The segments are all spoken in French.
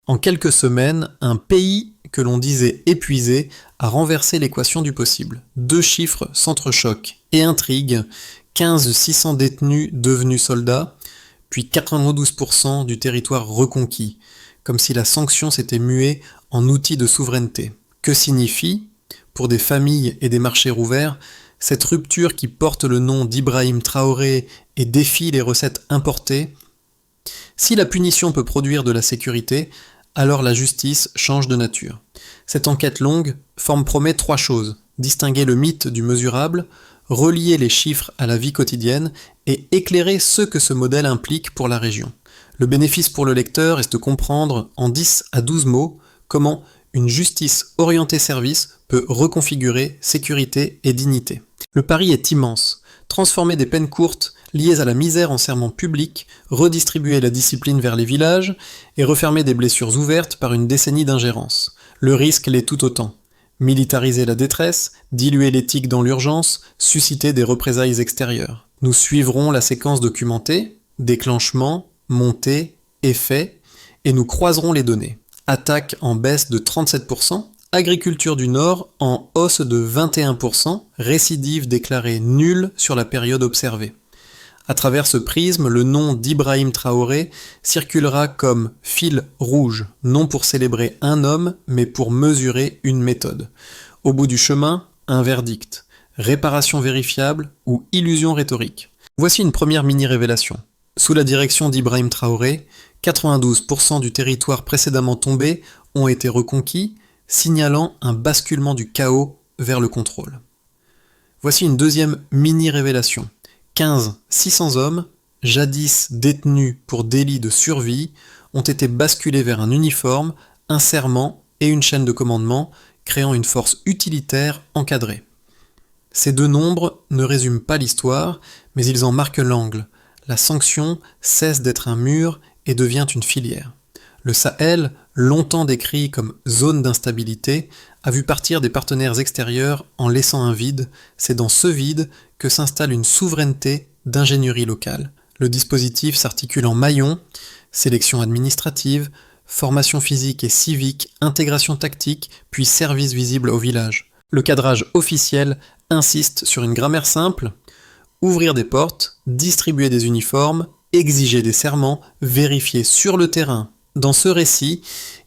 En quelques semaines, un pays que l'on disait épuisé a renversé l'équation du possible. 2 chiffres s'entrechoquent et intriguent. 15 600 détenus devenus soldats, puis 92% du territoire reconquis, comme si la sanction s'était muée en outil de souveraineté. Que signifie, pour des familles et des marchés rouverts, cette rupture qui porte le nom d'Ibrahim Traoré et défie les recettes importées? Si la punition peut produire de la sécurité, alors la justice change de nature. Cette enquête longue promet 3 choses: distinguer le mythe du mesurable, relier les chiffres à la vie quotidienne et éclairer ce que ce modèle implique pour la région. Le bénéfice pour le lecteur est de comprendre en 10 à 12 mots comment une justice orientée service peut reconfigurer sécurité et dignité. Le pari est immense. Transformer des peines courtes liées à la misère en serment public, redistribuer la discipline vers les villages et refermer des blessures ouvertes par une décennie d'ingérence. Le risque l'est tout autant. Militariser la détresse, diluer l'éthique dans l'urgence, susciter des représailles extérieures. Nous suivrons la séquence documentée, déclenchement, montée, effet, et nous croiserons les données. Attaque en baisse de 37%, agriculture du Nord en hausse de 21%, récidive déclarée nulle sur la période observée. À travers ce prisme, le nom d'Ibrahim Traoré circulera comme fil rouge, non pour célébrer un homme, mais pour mesurer une méthode. Au bout du chemin, un verdict. Réparation vérifiable ou illusion rhétorique. Voici une première mini-révélation. Sous la direction d'Ibrahim Traoré, 92% du territoire précédemment tombé ont été reconquis, signalant un basculement du chaos vers le contrôle. Voici une deuxième mini-révélation. 15 600 hommes, jadis détenus pour délit de survie, ont été basculés vers un uniforme, un serment et une chaîne de commandement, créant une force utilitaire encadrée. Ces 2 nombres ne résument pas l'histoire, mais ils en marquent l'angle. La sanction cesse d'être un mur et devient une filière. Le Sahel, longtemps décrit comme zone d'instabilité, a vu partir des partenaires extérieurs en laissant un vide. C'est dans ce vide que s'installe une souveraineté d'ingénierie locale. Le dispositif s'articule en maillons: sélection administrative, formation physique et civique, intégration tactique, puis service visible au village. Le cadrage officiel insiste sur une grammaire simple: ouvrir des portes, distribuer des uniformes, exiger des serments, vérifier sur le terrain. Dans ce récit,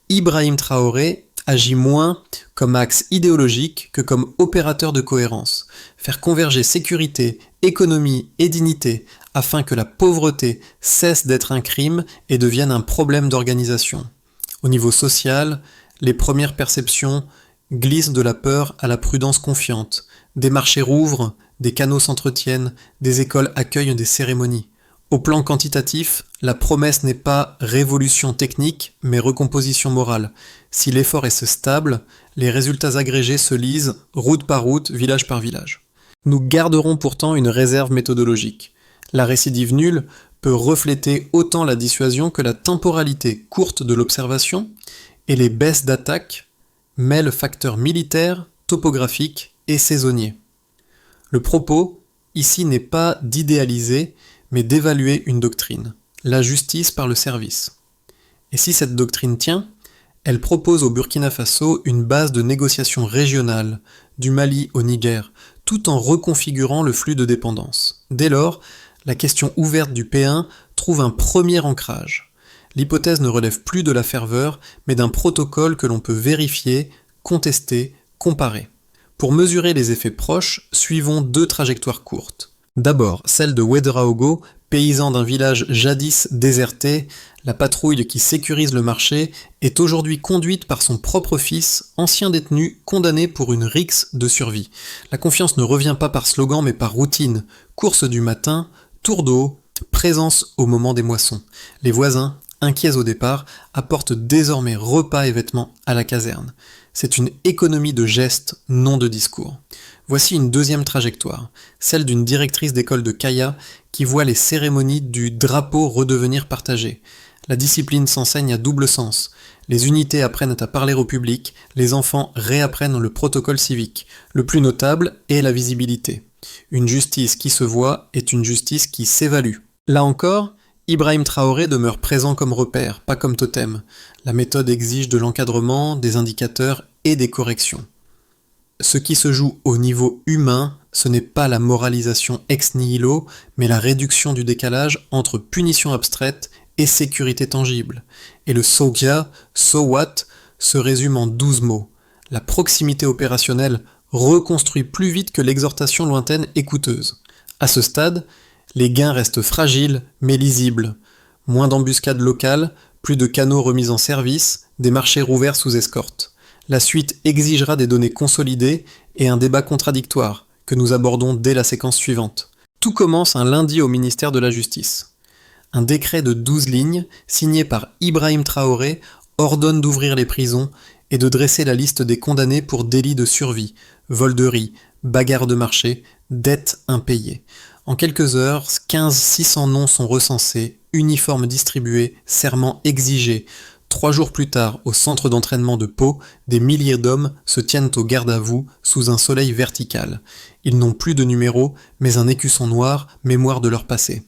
Ibrahim Traoré agit moins comme axe idéologique que comme opérateur de cohérence. Faire converger sécurité, économie et dignité afin que la pauvreté cesse d'être un crime et devienne un problème d'organisation. Au niveau social, les premières perceptions glissent de la peur à la prudence confiante. Des marchés rouvrent, des canaux s'entretiennent, des écoles accueillent des cérémonies. Au plan quantitatif, la promesse n'est pas révolution technique, mais recomposition morale. Si l'effort est stable, les résultats agrégés se lisent route par route, village par village. Nous garderons pourtant une réserve méthodologique. La récidive nulle peut refléter autant la dissuasion que la temporalité courte de l'observation, et les baisses d'attaque mêlent facteurs militaires, topographiques et saisonniers. Le propos, ici, n'est pas d'idéaliser, mais d'évaluer une doctrine, la justice par le service. Et si cette doctrine tient, elle propose au Burkina Faso une base de négociation régionale, du Mali au Niger, tout en reconfigurant le flux de dépendance. Dès lors, la question ouverte du P1 trouve un premier ancrage. L'hypothèse ne relève plus de la ferveur, mais d'un protocole que l'on peut vérifier, contester, comparer. Pour mesurer les effets proches, suivons 2 trajectoires courtes. D'abord, celle de Ouedraogo, paysan d'un village jadis déserté. La patrouille qui sécurise le marché est aujourd'hui conduite par son propre fils, ancien détenu, condamné pour une rixe de survie. La confiance ne revient pas par slogan mais par routine. Course du matin, tour d'eau, présence au moment des moissons. Les voisins, inquiets au départ, apportent désormais repas et vêtements à la caserne. C'est une économie de gestes, non de discours. Voici une deuxième trajectoire, celle d'une directrice d'école de Kaya qui voit les cérémonies du drapeau redevenir partagées. La discipline s'enseigne à double sens. Les unités apprennent à parler au public, les enfants réapprennent le protocole civique. Le plus notable est la visibilité. Une justice qui se voit est une justice qui s'évalue. Là encore, Ibrahim Traoré demeure présent comme repère, pas comme totem. La méthode exige de l'encadrement, des indicateurs et des corrections. Ce qui se joue au niveau humain, ce n'est pas la moralisation ex nihilo, mais la réduction du décalage entre punition abstraite et sécurité tangible. Et le SOGIA, so what, se résume en 12 mots. La proximité opérationnelle reconstruit plus vite que l'exhortation lointaine et coûteuse. À ce stade, les gains restent fragiles mais lisibles. Moins d'embuscades locales, plus de canaux remis en service, des marchés rouverts sous escorte. La suite exigera des données consolidées et un débat contradictoire, que nous abordons dès la séquence suivante. Tout commence un lundi au ministère de la Justice. Un décret de 12 lignes, signé par Ibrahim Traoré, ordonne d'ouvrir les prisons et de dresser la liste des condamnés pour délits de survie, vol de riz, bagarre de marché, dettes impayées. En quelques heures, 15 600 noms sont recensés, uniformes distribués, serments exigés. 3 jours plus tard, au centre d'entraînement de Pau, des milliers d'hommes se tiennent au garde à vous sous un soleil vertical. Ils n'ont plus de numéro, mais un écusson noir, mémoire de leur passé.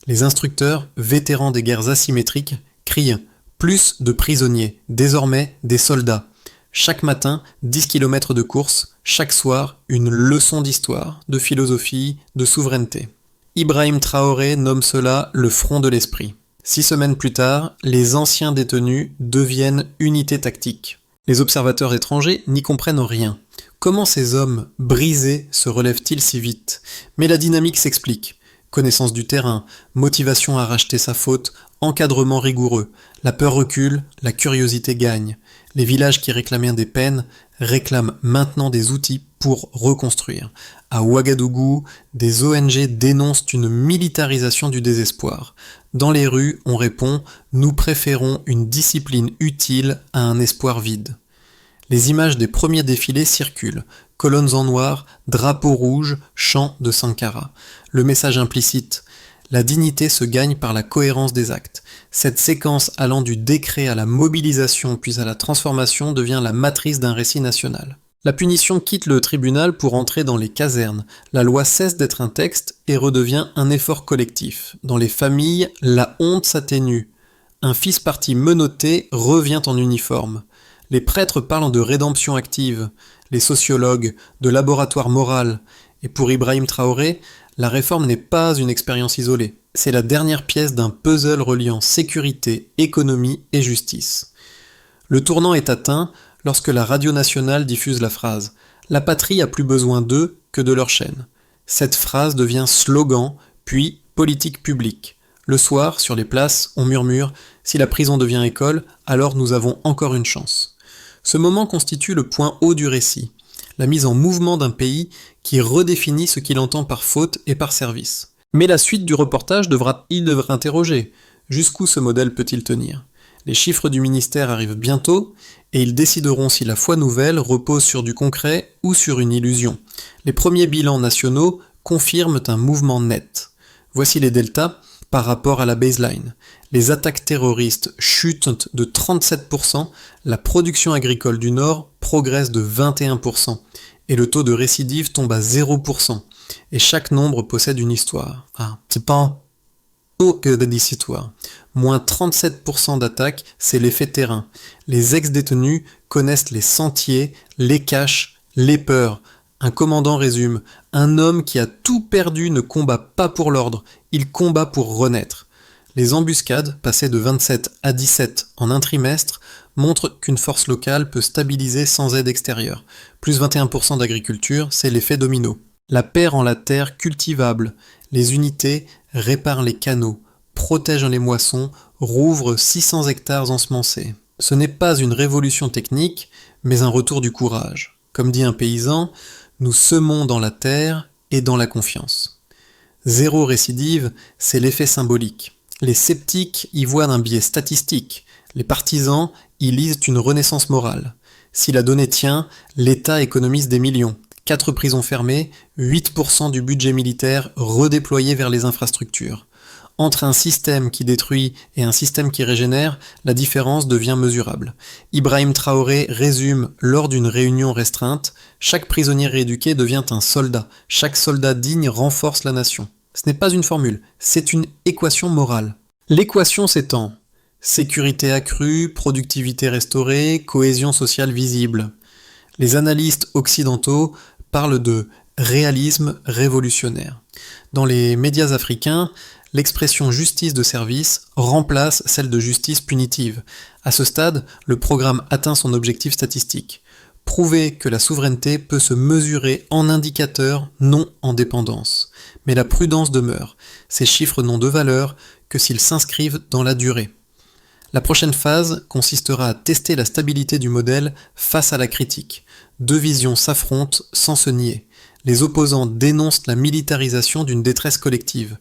Les instructeurs, vétérans des guerres asymétriques, crient « Plus de prisonniers, désormais des soldats ». Chaque matin, 10 km de course, chaque soir, une leçon d'histoire, de philosophie, de souveraineté. Ibrahim Traoré nomme cela le front de l'esprit. 6 semaines plus tard, les anciens détenus deviennent unité tactique. Les observateurs étrangers n'y comprennent rien. Comment ces hommes brisés se relèvent-ils si vite? Mais la dynamique s'explique. Connaissance du terrain, motivation à racheter sa faute, encadrement rigoureux. La peur recule, la curiosité gagne. Les villages qui réclamaient des peines réclament maintenant des outils pour reconstruire. À Ouagadougou, des ONG dénoncent une militarisation du désespoir. Dans les rues, on répond « Nous préférons une discipline utile à un espoir vide ». Les images des premiers défilés circulent. Colonnes en noir, drapeaux rouges, chants de Sankara. Le message implicite. La dignité se gagne par la cohérence des actes. Cette séquence allant du décret à la mobilisation puis à la transformation devient la matrice d'un récit national. La punition quitte le tribunal pour entrer dans les casernes. La loi cesse d'être un texte et redevient un effort collectif. Dans les familles, la honte s'atténue. Un fils parti menotté revient en uniforme. Les prêtres parlent de rédemption active, les sociologues de laboratoire moral. Et pour Ibrahim Traoré, la réforme n'est pas une expérience isolée. C'est la dernière pièce d'un puzzle reliant sécurité, économie et justice. Le tournant est atteint lorsque la radio nationale diffuse la phrase « La patrie a plus besoin d'eux que de leur chaîne ». Cette phrase devient slogan, puis politique publique. Le soir, sur les places, on murmure « Si la prison devient école, alors nous avons encore une chance ». Ce moment constitue le point haut du récit, la mise en mouvement d'un pays qui redéfinit ce qu'il entend par faute et par service. Mais la suite du reportage devra interroger. Jusqu'où ce modèle peut-il tenir? Les chiffres du ministère arrivent bientôt et ils décideront si la foi nouvelle repose sur du concret ou sur une illusion. Les premiers bilans nationaux confirment un mouvement net. Voici les deltas par rapport à la baseline. Les attaques terroristes chutent de 37%, la production agricole du Nord progresse de 21%, et le taux de récidive tombe à 0%. Et chaque nombre possède une histoire. Ah, c'est pas que des histoires. Moins 37% d'attaques, c'est l'effet terrain. Les ex-détenus connaissent les sentiers, les caches, les peurs. Un commandant résume « Un homme qui a tout perdu ne combat pas pour l'ordre, il combat pour renaître ». Les embuscades, passées de 27 à 17 en un trimestre, montrent qu'une force locale peut stabiliser sans aide extérieure. Plus 21% d'agriculture, c'est l'effet domino. La paix rend la terre cultivable. Les unités réparent les canaux, protègent les moissons, rouvrent 600 hectares ensemencés. Ce n'est pas une révolution technique, mais un retour du courage. Comme dit un paysan, nous semons dans la terre et dans la confiance. Zéro récidive, c'est l'effet symbolique. Les sceptiques y voient un biais statistique. Les partisans y lisent une renaissance morale. Si la donnée tient, l'État économise des millions. 4 prisons fermées, 8% du budget militaire redéployé vers les infrastructures. Entre un système qui détruit et un système qui régénère, la différence devient mesurable. Ibrahim Traoré résume lors d'une réunion restreinte « Chaque prisonnier rééduqué devient un soldat. Chaque soldat digne renforce la nation ». Ce n'est pas une formule, c'est une équation morale. L'équation s'étend. Sécurité accrue, productivité restaurée, cohésion sociale visible. Les analystes occidentaux parlent de réalisme révolutionnaire. Dans les médias africains, l'expression justice de service remplace celle de justice punitive. À ce stade, le programme atteint son objectif statistique. Prouver que la souveraineté peut se mesurer en indicateur, non en dépendance. Mais la prudence demeure. Ces chiffres n'ont de valeur que s'ils s'inscrivent dans la durée. La prochaine phase consistera à tester la stabilité du modèle face à la critique. Deux visions s'affrontent sans se nier. Les opposants dénoncent la militarisation d'une détresse collective.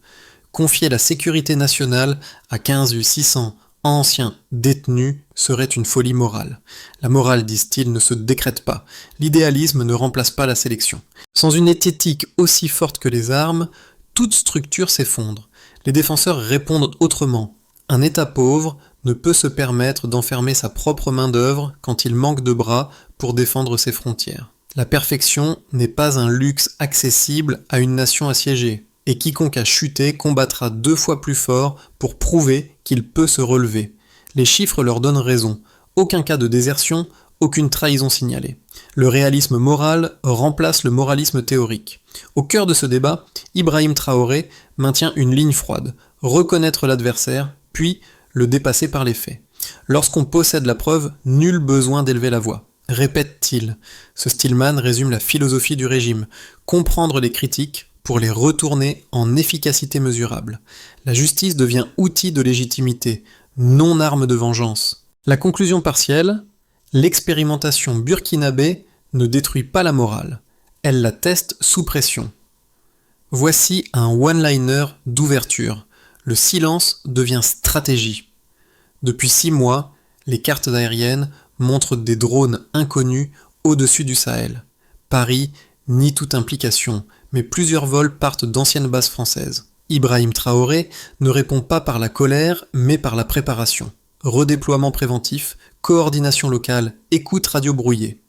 Confier la sécurité nationale à 15 600 anciens détenus serait une folie morale. La morale, disent-ils, ne se décrète pas. L'idéalisme ne remplace pas la sélection. Sans une éthique aussi forte que les armes, toute structure s'effondre. Les défenseurs répondent autrement. Un État pauvre ne peut se permettre d'enfermer sa propre main-d'œuvre quand il manque de bras pour défendre ses frontières. La perfection n'est pas un luxe accessible à une nation assiégée, et quiconque a chuté combattra 2 fois plus fort pour prouver qu'il peut se relever. Les chiffres leur donnent raison. Aucun cas de désertion, aucune trahison signalée. Le réalisme moral remplace le moralisme théorique. Au cœur de ce débat, Ibrahim Traoré maintient une ligne froide, reconnaître l'adversaire, puis le dépasser par les faits. Lorsqu'on possède la preuve, nul besoin d'élever la voix. Répète-t-il. Ce Stillman résume la philosophie du régime. Comprendre les critiques pour les retourner en efficacité mesurable. La justice devient outil de légitimité, non arme de vengeance. La conclusion partielle, l'expérimentation burkinabé ne détruit pas la morale. Elle la teste sous pression. Voici un one-liner d'ouverture. Le silence devient stratégie. Depuis 6 mois, les cartes aériennes montrent des drones inconnus au-dessus du Sahel. Paris nie toute implication, mais plusieurs vols partent d'anciennes bases françaises. Ibrahim Traoré ne répond pas par la colère, mais par la préparation. Redéploiement préventif, coordination locale, écoute radio brouillée.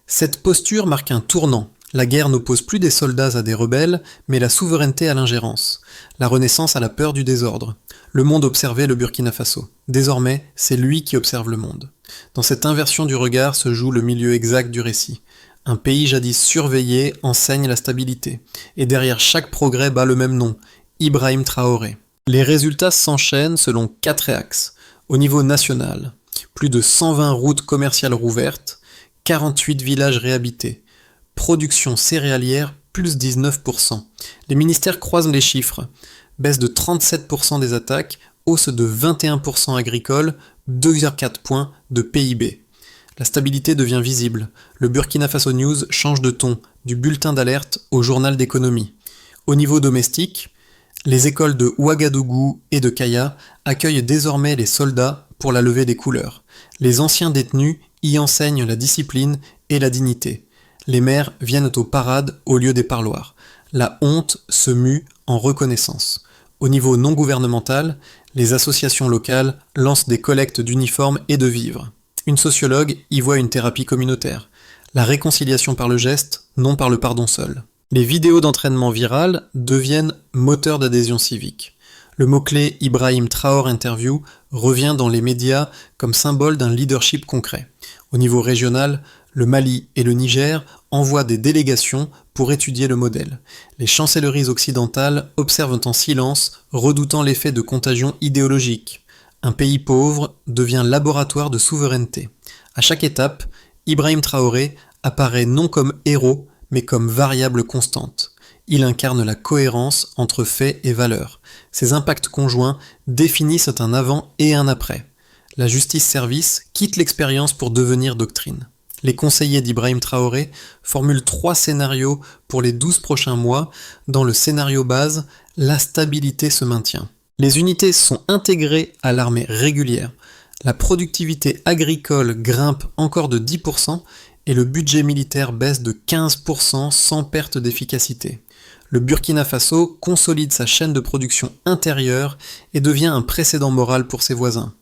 Cette posture marque un tournant. La guerre n'oppose plus des soldats à des rebelles, mais la souveraineté à l'ingérence. La Renaissance à la peur du désordre. Le monde observait le Burkina Faso. Désormais, c'est lui qui observe le monde. Dans cette inversion du regard se joue le milieu exact du récit. Un pays jadis surveillé enseigne la stabilité. Et derrière chaque progrès bat le même nom, Ibrahim Traoré. Les résultats s'enchaînent selon 4 axes. Au niveau national, plus de 120 routes commerciales rouvertes, 48 villages réhabités. Production céréalière, plus 19%. Les ministères croisent les chiffres. Baisse de 37% des attaques, hausse de 21% agricole, 2,4 points de PIB. La stabilité devient visible. Le Burkina Faso News change de ton, du bulletin d'alerte au journal d'économie. Au niveau domestique, les écoles de Ouagadougou et de Kaya accueillent désormais les soldats pour la levée des couleurs. Les anciens détenus y enseignent la discipline et la dignité. Les maires viennent aux parades au lieu des parloirs. La honte se mue en reconnaissance. Au niveau non gouvernemental, les associations locales lancent des collectes d'uniformes et de vivres. Une sociologue y voit une thérapie communautaire. La réconciliation par le geste, non par le pardon seul. Les vidéos d'entraînement virales deviennent moteurs d'adhésion civique. Le mot-clé Ibrahim Traoré Interview revient dans les médias comme symbole d'un leadership concret. Au niveau régional, le Mali et le Niger envoient des délégations pour étudier le modèle. Les chancelleries occidentales observent en silence, redoutant l'effet de contagion idéologique. Un pays pauvre devient laboratoire de souveraineté. À chaque étape, Ibrahim Traoré apparaît non comme héros, mais comme variable constante. Il incarne la cohérence entre faits et valeurs. Ses impacts conjoints définissent un avant et un après. La justice-service quitte l'expérience pour devenir doctrine. Les conseillers d'Ibrahim Traoré formulent 3 scénarios pour les 12 prochains mois. Dans le scénario base, la stabilité se maintient. Les unités sont intégrées à l'armée régulière. La productivité agricole grimpe encore de 10% et le budget militaire baisse de 15% sans perte d'efficacité. Le Burkina Faso consolide sa chaîne de production intérieure et devient un précédent moral pour ses voisins.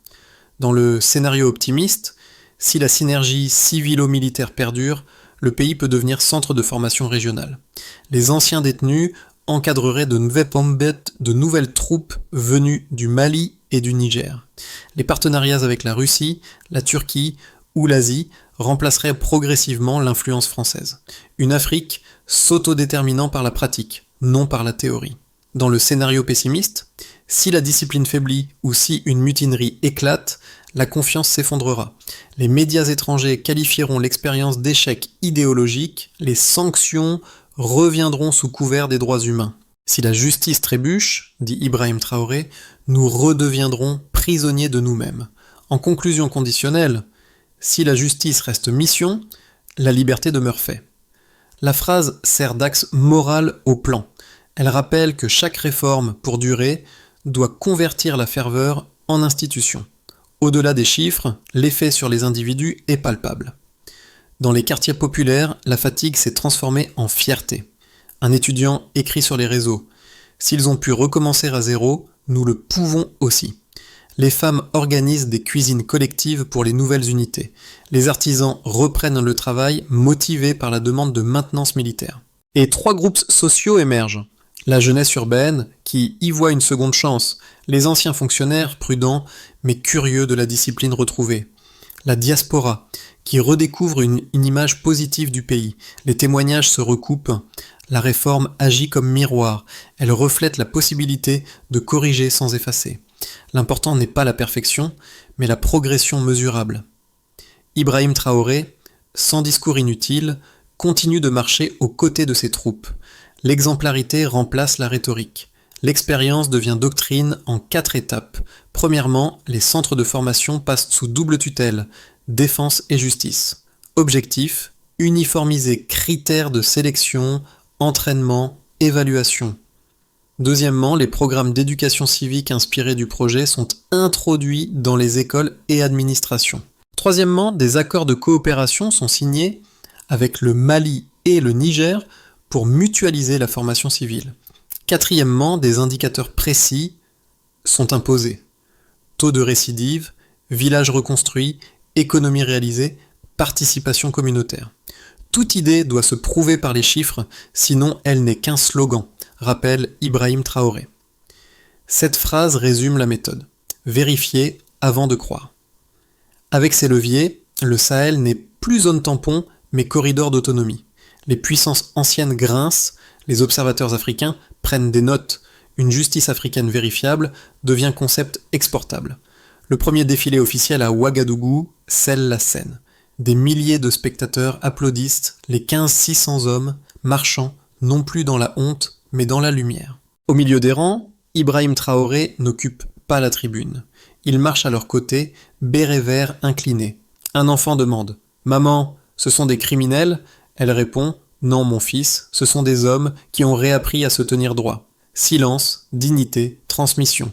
Dans le scénario optimiste, si la synergie civilo-militaire perdure, le pays peut devenir centre de formation régionale. Les anciens détenus encadreraient de nouvelles troupes venues du Mali et du Niger. Les partenariats avec la Russie, la Turquie ou l'Asie remplaceraient progressivement l'influence française. Une Afrique s'autodéterminant par la pratique, non par la théorie. Dans le scénario pessimiste, si la discipline faiblit ou si une mutinerie éclate, la confiance s'effondrera. Les médias étrangers qualifieront l'expérience d'échec idéologique, les sanctions reviendront sous couvert des droits humains. Si la justice trébuche, dit Ibrahim Traoré, nous redeviendrons prisonniers de nous-mêmes. En conclusion conditionnelle, si la justice reste mission, la liberté demeure fait. La phrase sert d'axe moral au plan. Elle rappelle que chaque réforme, pour durer, doit convertir la ferveur en institution. Au-delà des chiffres, l'effet sur les individus est palpable. Dans les quartiers populaires, la fatigue s'est transformée en fierté. Un étudiant écrit sur les réseaux « S'ils ont pu recommencer à zéro, nous le pouvons aussi ». Les femmes organisent des cuisines collectives pour les nouvelles unités. Les artisans reprennent le travail motivés par la demande de maintenance militaire. Et 3 groupes sociaux émergent. La jeunesse urbaine, qui y voit une seconde chance, les anciens fonctionnaires prudents mais curieux de la discipline retrouvée. La diaspora, qui redécouvre une image positive du pays. Les témoignages se recoupent. La réforme agit comme miroir. Elle reflète la possibilité de corriger sans effacer. L'important n'est pas la perfection, mais la progression mesurable. Ibrahim Traoré, sans discours inutile, continue de marcher aux côtés de ses troupes. L'exemplarité remplace la rhétorique. L'expérience devient doctrine en 4 étapes. Premièrement, les centres de formation passent sous double tutelle, défense et justice. Objectif, uniformiser critères de sélection, entraînement, évaluation. Deuxièmement, les programmes d'éducation civique inspirés du projet sont introduits dans les écoles et administrations. Troisièmement, des accords de coopération sont signés avec le Mali et le Niger pour mutualiser la formation civile. Quatrièmement, des indicateurs précis sont imposés. Taux de récidive, village reconstruit, économie réalisée, participation communautaire. Toute idée doit se prouver par les chiffres, sinon elle n'est qu'un slogan, rappelle Ibrahim Traoré. Cette phrase résume la méthode. Vérifier avant de croire. Avec ces leviers, le Sahel n'est plus zone tampon, mais corridor d'autonomie. Les puissances anciennes grincent, les observateurs africains prennent des notes. Une justice africaine vérifiable devient concept exportable. Le premier défilé officiel à Ouagadougou scelle la scène. Des milliers de spectateurs applaudissent les 1500 hommes marchant non plus dans la honte, mais dans la lumière. Au milieu des rangs, Ibrahim Traoré n'occupe pas la tribune. Il marche à leur côté, béret vert incliné. Un enfant demande « Maman, ce sont des criminels ?» Elle répond « Non, mon fils, ce sont des hommes qui ont réappris à se tenir droit. » Silence, dignité, transmission.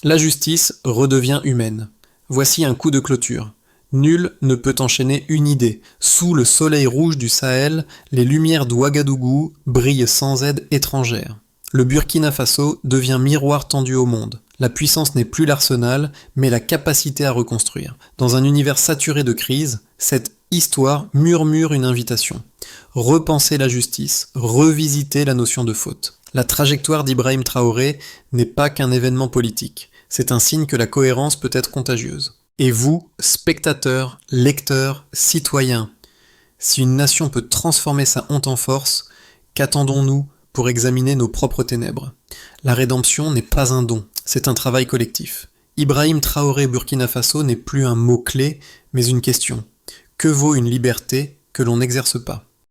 La justice redevient humaine. Voici un coup de clôture. Nul ne peut enchaîner une idée. Sous le soleil rouge du Sahel, les lumières d'Ouagadougou brillent sans aide étrangère. Le Burkina Faso devient miroir tendu au monde. La puissance n'est plus l'arsenal, mais la capacité à reconstruire. Dans un univers saturé de crise, cette histoire murmure une invitation. Repenser la justice, revisiter la notion de faute. La trajectoire d'Ibrahim Traoré n'est pas qu'un événement politique. C'est un signe que la cohérence peut être contagieuse. Et vous, spectateurs, lecteurs, citoyens, si une nation peut transformer sa honte en force, qu'attendons-nous pour examiner nos propres ténèbres? La rédemption n'est pas un don, c'est un travail collectif. Ibrahim Traoré Burkina Faso n'est plus un mot-clé, mais une question. Que vaut une liberté que l'on n'exerce pas?